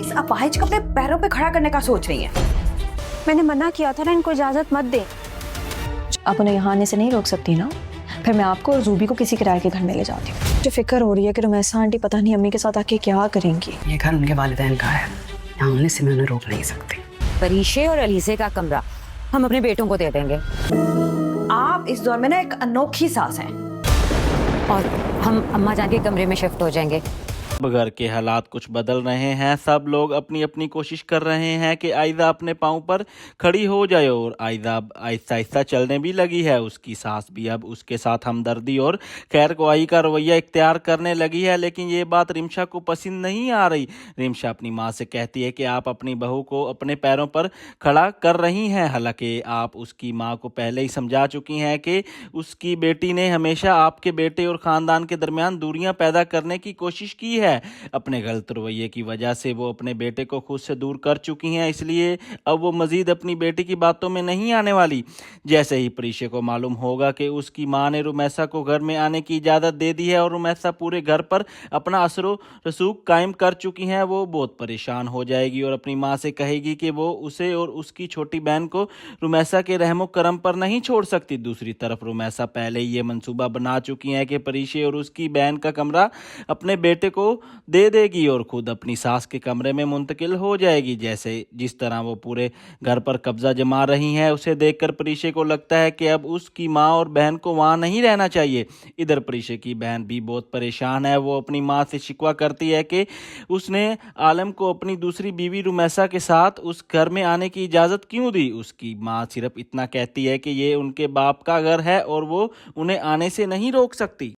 इस अपाहिज को अपने पैरों पे खड़ा करने का सोच रही हैं? मैंने मना किया था ना, इनको इजाजत मत दे। आप उन्हें यहाँ आने से नहीं रोक सकती ना। फिर मैं आपको और रूबी को किसी किराए के घर में ले जाती हूँ। मुझे फिक्र हो रही है कि रुमैसा आंटी पता नहीं अम्मी के साथ आके क्या करेंगी। ये घर उनके वालिदैन का है, यहाँ आने से मैं उन्हें रोक नहीं सकती। परीशे और अलीसे का कमरा हम अपने बेटों को दे देंगे आप इस दौर में ना एक अनोखी सास हैं। और हम अम्मा जान के कमरे में शिफ्ट हो जाएंगे। अब घर के हालात कुछ बदल रहे हैं। सब लोग अपनी अपनी कोशिश कर रहे हैं कि आयदा अपने पाँव पर खड़ी हो जाए और आयदा अब आहिस्ता आहिस्ता चलने भी लगी है। उसकी सास भी अब उसके साथ हमदर्दी और खैरख्वाही का रवैया इख्तियार करने लगी है। लेकिन ये बात रिमशा को पसंद नहीं आ रही। रिमशा अपनी माँ से कहती है कि आप अपनी बहू को अपने पैरों पर खड़ा कर रही हैं। हालांकि आप उसकी माँ को पहले ही समझा चुकी हैं कि उसकी बेटी ने हमेशा आपके बेटे और ख़ानदान के दरमियान दूरियां पैदा करने की कोशिश की है। अपने गलत रवैये की वजह से वो अपने बेटे को खुद से दूर कर चुकी हैं, इसलिए अब वो मजीद अपनी बेटी की बातों में नहीं आने वाली। जैसे ही परीशे को मालूम होगा कि उसकी मां ने रुमैसा को घर में आने की इजाज़त दे दी है और रुमैसा पूरे घर पर अपना असर रसूख कायम कर चुकी हैं, वो बहुत परेशान हो जाएगी और अपनी माँ से कहेगी कि वो उसे और उसकी छोटी बहन को रुमैसा के रहमो करम पर नहीं छोड़ सकती। दूसरी तरफ रुमैसा पहले ही ये मंसूबा बना चुकी हैं कि परीशे और उसकी बहन का कमरा अपने बेटे को दे देगी और खुद अपनी सास के कमरे में मुंतकिल हो जाएगी। जैसे जिस तरह वो पूरे घर पर कब्जा जमा रही हैं, उसे देखकर परीशे को लगता है कि अब उसकी माँ और बहन को वहाँ नहीं रहना चाहिए। इधर परीशे की बहन भी बहुत परेशान है। वो अपनी माँ से शिकवा करती है कि उसने आलम को अपनी दूसरी बीवी रुमैसा के साथ उस घर में आने की इजाज़त क्यों दी। उसकी माँ सिर्फ इतना कहती है कि ये उनके बाप का घर है और वो उन्हें आने से नहीं रोक सकती।